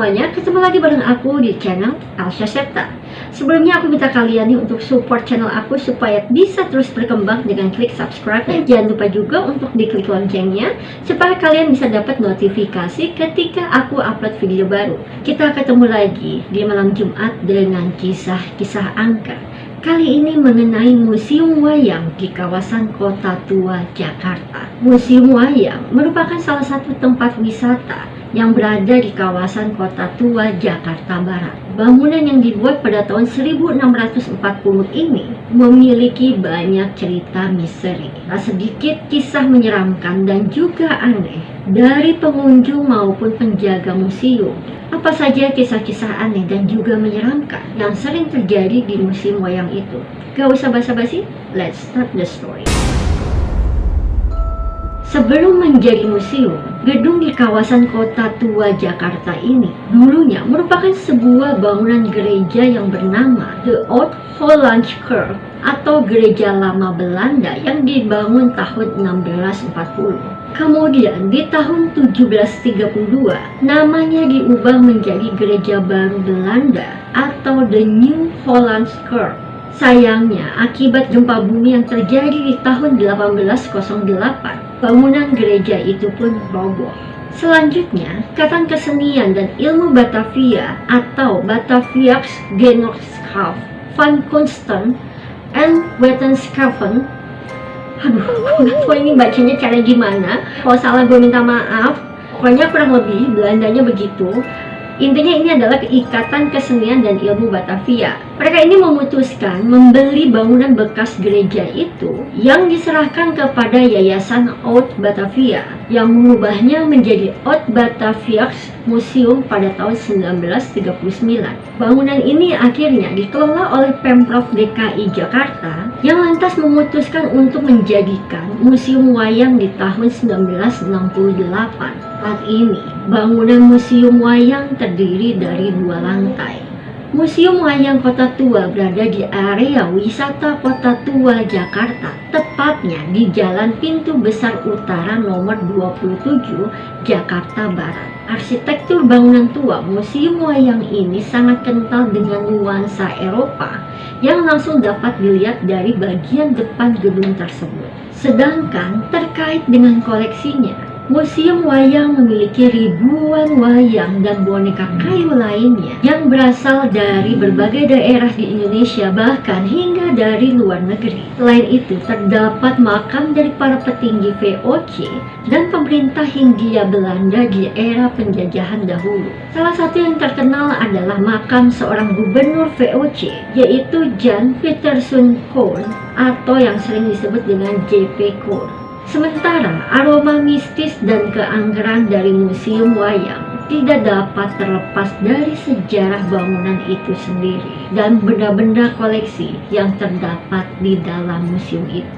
semuanya, ketemu lagi bareng aku di channel Elsha Septa. Sebelumnya aku minta kalian nih untuk support channel aku supaya bisa terus berkembang dengan klik subscribe. Dan jangan lupa juga untuk diklik loncengnya supaya kalian bisa dapat notifikasi ketika aku upload video baru. Kita ketemu lagi di malam Jumat dengan kisah-kisah angker. Kali ini mengenai Museum Wayang di kawasan Kota Tua, Jakarta. Museum Wayang merupakan salah satu tempat wisata yang berada di kawasan Kota Tua, Jakarta Barat. Bangunan yang dibuat pada tahun 1640 ini memiliki banyak cerita misteri. Tak sedikit kisah menyeramkan dan juga aneh dari pengunjung maupun penjaga museum. Apa saja kisah-kisah aneh dan juga menyeramkan yang sering terjadi di museum wayang itu? Gak usah basa-basi, let's start the story. Sebelum menjadi museum, gedung di kawasan Kota Tua Jakarta ini dulunya merupakan sebuah bangunan gereja yang bernama The Oud Hollandse Kerk atau Gereja Lama Belanda yang dibangun tahun 1640. Kemudian di tahun 1732, namanya diubah menjadi Gereja Baru Belanda atau The New Hollandse Kerk. Sayangnya, akibat gempa bumi yang terjadi di tahun 1808, bangunan gereja itu pun roboh. Selanjutnya, Ikatan Kesenian dan Ilmu Batavia atau Bataviasch Genootschap van Kunsten en Wetenschappen. Aduh, ini bacanya cara gimana? Kalau salah gue minta maaf. Pokoknya kurang lebih Belandanya begitu. Intinya ini adalah Ikatan Kesenian dan Ilmu Batavia. Mereka ini memutuskan membeli bangunan bekas gereja itu yang diserahkan kepada Yayasan Oud Batavia yang mengubahnya menjadi Oud Bataviasch Museum pada tahun 1939. Bangunan ini akhirnya dikelola oleh Pemprov DKI Jakarta yang lantas memutuskan untuk menjadikan museum wayang di tahun 1968. Saat ini, bangunan museum wayang terdiri dari 2 lantai. Museum Wayang Kota Tua berada di area wisata Kota Tua, Jakarta, tepatnya di Jalan Pintu Besar Utara nomor 27, Jakarta Barat. Arsitektur bangunan tua Museum Wayang ini sangat kental dengan nuansa Eropa yang langsung dapat dilihat dari bagian depan gedung tersebut. Sedangkan terkait dengan koleksinya, Museum Wayang memiliki ribuan wayang dan boneka kayu lainnya yang berasal dari berbagai daerah di Indonesia bahkan hingga dari luar negeri. Selain itu, terdapat makam dari para petinggi VOC dan pemerintah Hindia Belanda di era penjajahan dahulu. Salah satu yang terkenal adalah makam seorang gubernur VOC, yaitu Jan Pieterszoon Koen atau yang sering disebut dengan JP Koen. Sementara aroma mistis dan keangkeran dari Museum Wayang tidak dapat terlepas dari sejarah bangunan itu sendiri dan benda-benda koleksi yang terdapat di dalam museum itu.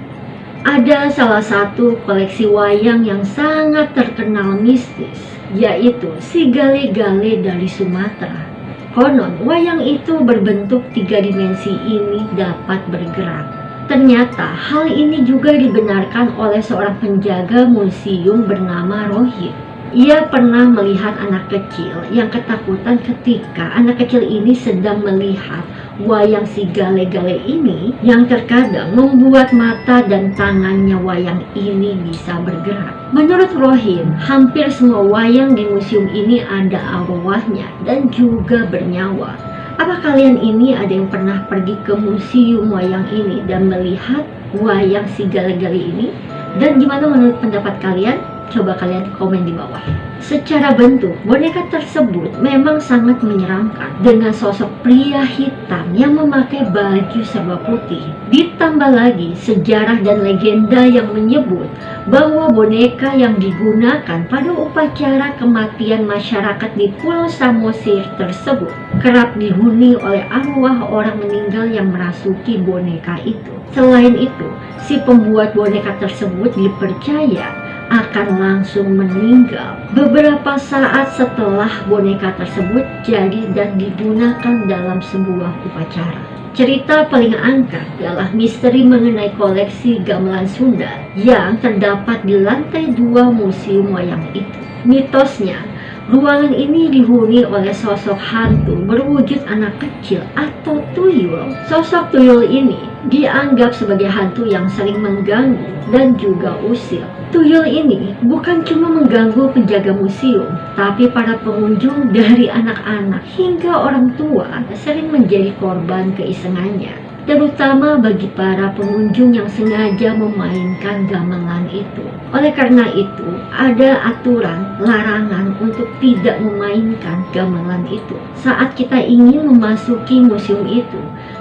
Ada salah satu koleksi wayang yang sangat terkenal mistis, yaitu si Gale-Gale dari Sumatera. Konon, wayang itu berbentuk 3 dimensi ini dapat bergerak. Ternyata hal ini juga dibenarkan oleh seorang penjaga museum bernama Rohit. Ia pernah melihat anak kecil yang ketakutan ketika anak kecil ini sedang melihat wayang si Gale-Gale ini yang terkadang membuat mata dan tangannya wayang ini bisa bergerak. Menurut Rohim, hampir semua wayang di museum ini ada arwahnya dan juga bernyawa. Apa kalian ini ada yang pernah pergi ke museum wayang ini dan melihat wayang si Gale-Gale ini? Dan gimana menurut pendapat kalian? Coba kalian komen di bawah. Secara bentuk, boneka tersebut memang sangat menyeramkan dengan sosok pria hitam yang memakai baju serba putih. Ditambah lagi sejarah dan legenda yang menyebut bahwa boneka yang digunakan pada upacara kematian masyarakat di Pulau Samosir tersebut kerap dihuni oleh arwah orang meninggal yang merasuki boneka itu. Selain itu, si pembuat boneka tersebut dipercaya akan langsung meninggal beberapa saat setelah boneka tersebut jadi dan digunakan dalam sebuah upacara. Cerita paling angker adalah misteri mengenai koleksi gamelan Sunda yang terdapat di lantai 2 museum wayang itu. Mitosnya, Ruangan ini dihuni oleh sosok hantu berwujud anak kecil atau tuyul. Sosok tuyul ini dianggap sebagai hantu yang sering mengganggu dan juga usil. Tuyul ini bukan cuma mengganggu penjaga museum, tapi para pengunjung dari anak-anak hingga orang tua sering menjadi korban keisengannya, terutama bagi para pengunjung yang sengaja memainkan gamelan itu. Oleh karena itu, ada aturan larangan untuk tidak memainkan gamelan itu saat kita ingin memasuki museum itu,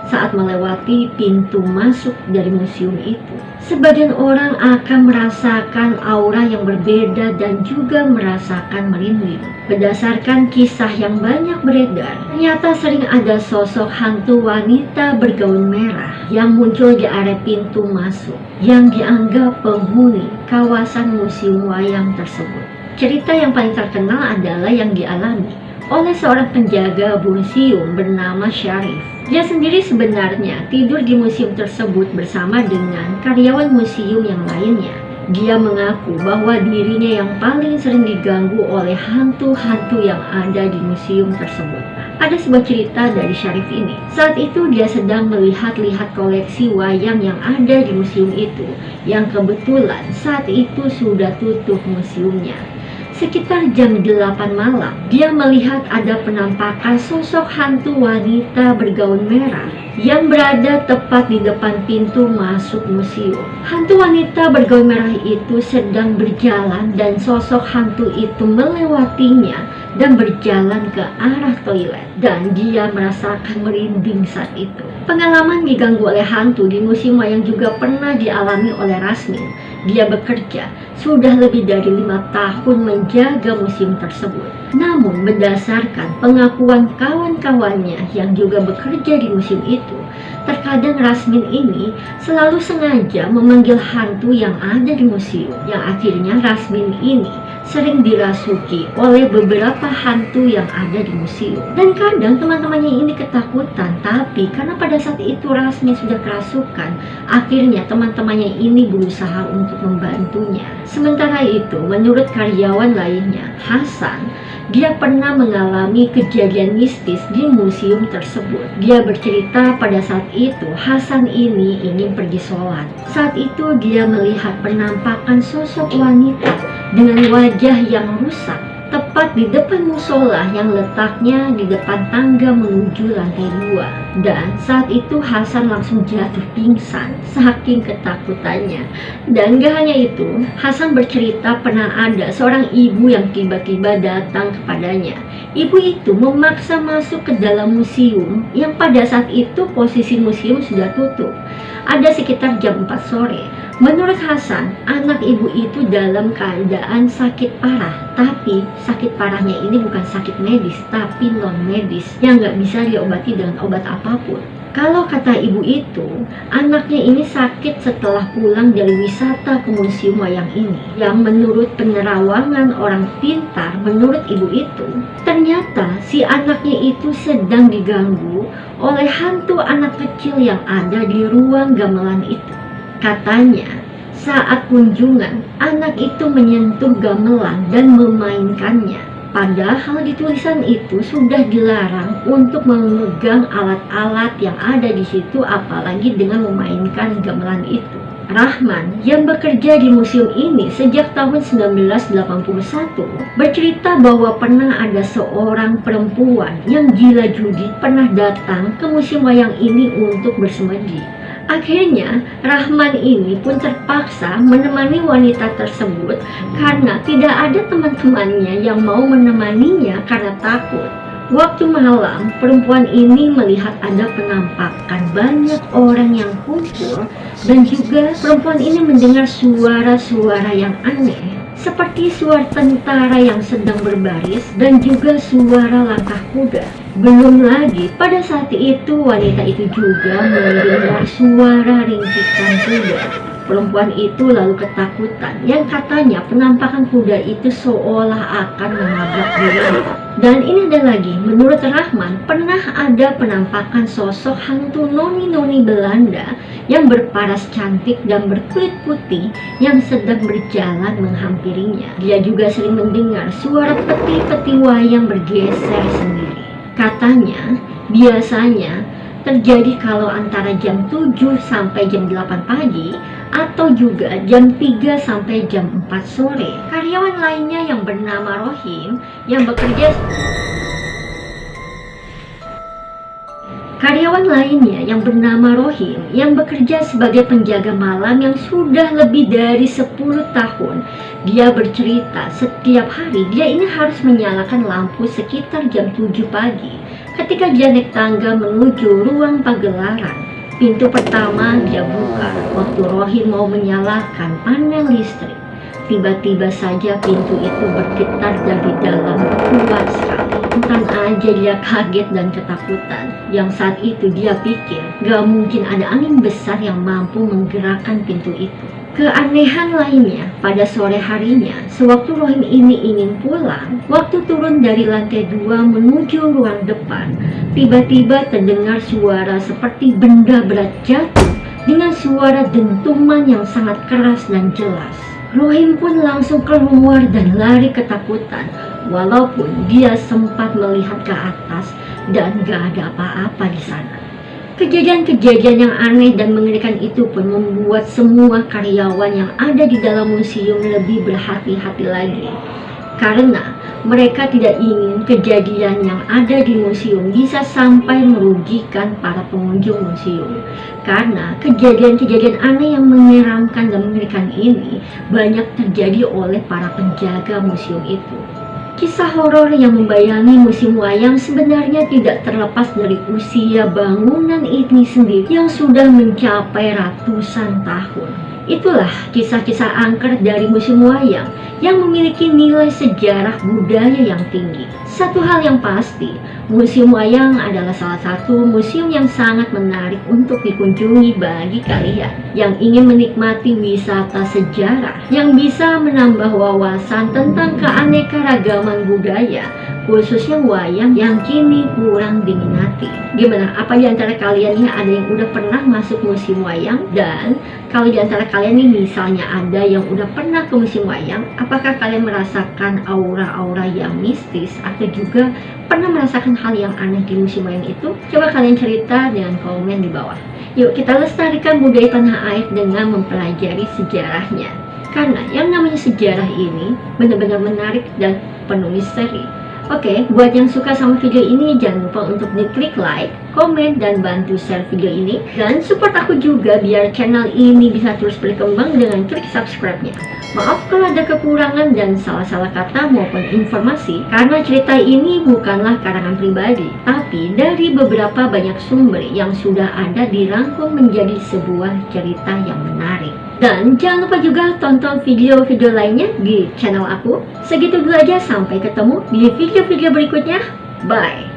saat melewati pintu masuk dari museum itu. Sebagian orang akan merasakan aura yang berbeda dan juga merasakan merinding. Berdasarkan kisah yang banyak beredar, ternyata sering ada sosok hantu wanita bergaun merah yang muncul di area pintu masuk yang dianggap penghuni kawasan museum wayang tersebut. Cerita yang paling terkenal adalah yang dialami oleh seorang penjaga museum bernama Syarif. Dia sendiri sebenarnya tidur di museum tersebut bersama dengan karyawan museum yang lainnya. Dia mengaku bahwa dirinya yang paling sering diganggu oleh hantu-hantu yang ada di museum tersebut. Ada sebuah cerita dari Syarif ini. Saat itu dia sedang melihat-lihat koleksi wayang yang ada di museum itu, yang kebetulan saat itu sudah tutup museumnya. Sekitar jam 8 malam, dia melihat ada penampakan sosok hantu wanita bergaun merah yang berada tepat di depan pintu masuk museum. Hantu wanita bergaun merah itu sedang berjalan dan sosok hantu itu melewatinya dan berjalan ke arah toilet, dan dia merasakan merinding saat itu. Pengalaman diganggu oleh hantu di museum wayang juga pernah dialami oleh Rasmin. Dia bekerja sudah lebih dari 5 tahun menjaga museum tersebut. Namun berdasarkan pengakuan kawan-kawannya yang juga bekerja di museum itu, terkadang Rasmin ini selalu sengaja memanggil hantu yang ada di museum, yang akhirnya Rasmin ini sering dirasuki oleh beberapa hantu yang ada di museum. Dan kadang teman-temannya ini ketakutan, tapi karena pada saat itu Rasmin sudah kerasukan, akhirnya teman-temannya ini berusaha untuk membantunya. Sementara itu, menurut karyawan lainnya, Hasan, dia pernah mengalami kejadian mistis di museum tersebut. Dia bercerita pada saat itu Hasan ini ingin pergi sholat. Saat itu dia melihat penampakan sosok wanita dengan wajah yang rusak tepat di depan musola yang letaknya di depan tangga menuju lantai 2. Dan saat itu Hasan langsung jatuh pingsan saking ketakutannya. Dan gak hanya itu, Hasan bercerita pernah ada seorang ibu yang tiba-tiba datang kepadanya. Ibu itu memaksa masuk ke dalam museum yang pada saat itu posisi museum sudah tutup. Ada sekitar jam 4 sore. Menurut Hasan, anak ibu itu dalam keadaan sakit parah, tapi sakit parahnya ini bukan sakit medis, tapi non medis yang nggak bisa diobati dengan obat apapun. Kalau kata ibu itu, anaknya ini sakit setelah pulang dari wisata ke museum wayang ini, yang menurut penerawangan orang pintar, menurut ibu itu, ternyata si anaknya itu sedang diganggu oleh hantu anak kecil yang ada di ruang gamelan itu. Katanya, saat kunjungan, anak itu menyentuh gamelan dan memainkannya. Padahal di tulisan itu sudah dilarang untuk memegang alat-alat yang ada di situ, apalagi dengan memainkan gamelan itu. Rahman yang bekerja di museum ini sejak tahun 1981 bercerita bahwa pernah ada seorang perempuan yang gila judi pernah datang ke museum wayang ini untuk bersemedi. Akhirnya, Rahman ini pun terpaksa menemani wanita tersebut karena tidak ada teman-temannya yang mau menemaninya karena takut. Waktu malam, perempuan ini melihat ada penampakan banyak orang yang kumpul, dan juga perempuan ini mendengar suara-suara yang aneh, seperti suara tentara yang sedang berbaris dan juga suara langkah kuda. Belum lagi, pada saat itu wanita itu juga mendengar suara ringkikan kuda. Perempuan itu lalu ketakutan, yang katanya penampakan kuda itu seolah akan menabrak dirinya. Dan ini ada lagi, menurut Rahman, pernah ada penampakan sosok hantu noni-noni Belanda yang berparas cantik dan berkulit putih yang sedang berjalan menghampirinya. Dia juga sering mendengar suara peti-peti wayang bergeser sendiri. Katanya, biasanya terjadi kalau antara jam 7 sampai jam 8 pagi atau juga jam 3 sampai jam 4 sore. Karyawan lainnya yang bernama Rohim yang bekerja sebagai penjaga malam yang sudah lebih dari 10 tahun. Dia bercerita setiap hari dia ini harus menyalakan lampu sekitar jam 7 pagi ketika dia naik tangga menuju ruang pagelaran. Pintu pertama dia buka waktu Rohim mau menyalakan panel listrik. Tiba-tiba saja pintu itu bergetar dari dalam kuat sekali. Bukan aja dia kaget dan ketakutan. Yang saat itu dia pikir gak mungkin ada angin besar yang mampu menggerakkan pintu itu. Keanehan lainnya, pada sore harinya, sewaktu Rohim ini ingin pulang, waktu turun dari lantai 2 menuju ruang depan, tiba-tiba terdengar suara seperti benda berat jatuh dengan suara dentuman yang sangat keras dan jelas. Rohim pun langsung keluar dan lari ketakutan, walaupun dia sempat melihat ke atas dan gak ada apa-apa di sana. Kejadian-kejadian yang aneh dan mengerikan itu pun membuat semua karyawan yang ada di dalam museum lebih berhati-hati lagi. Karena mereka tidak ingin kejadian yang ada di museum bisa sampai merugikan para pengunjung museum. Karena kejadian-kejadian aneh yang menyeramkan dan mengerikan ini banyak terjadi oleh para penjaga museum itu. Kisah horor yang membayangi musim wayang sebenarnya tidak terlepas dari usia bangunan ini sendiri yang sudah mencapai ratusan tahun. Itulah kisah-kisah angker dari musim wayang yang memiliki nilai sejarah budaya yang tinggi. Satu hal yang pasti, museum wayang adalah salah satu museum yang sangat menarik untuk dikunjungi bagi kalian yang ingin menikmati wisata sejarah yang bisa menambah wawasan tentang keanekaragaman budaya, khususnya wayang yang kini kurang diminati. Gimana? Apa di antara kalian nih ada yang udah pernah masuk museum wayang? Dan kalau di antara kalian nih misalnya ada yang udah pernah ke museum wayang, apakah kalian merasakan aura-aura yang mistis atau juga pernah merasakan hal yang aneh di museum wayang itu? Coba kalian cerita dengan komen di bawah. Yuk kita lestarikan budaya tanah air dengan mempelajari sejarahnya. Karena yang namanya sejarah ini benar-benar menarik dan penuh misteri. Oke, buat yang suka sama video ini jangan lupa untuk klik like, komen, dan bantu share video ini. Dan support aku juga biar channel ini bisa terus berkembang dengan klik subscribe-nya. Maaf kalau ada kekurangan dan salah-salah kata maupun informasi, karena cerita ini bukanlah karangan pribadi, tapi dari beberapa banyak sumber yang sudah ada dirangkum menjadi sebuah cerita yang menarik. Dan jangan lupa juga tonton video-video lainnya di channel aku. Segitu dulu aja, sampai ketemu di video-video berikutnya. Bye!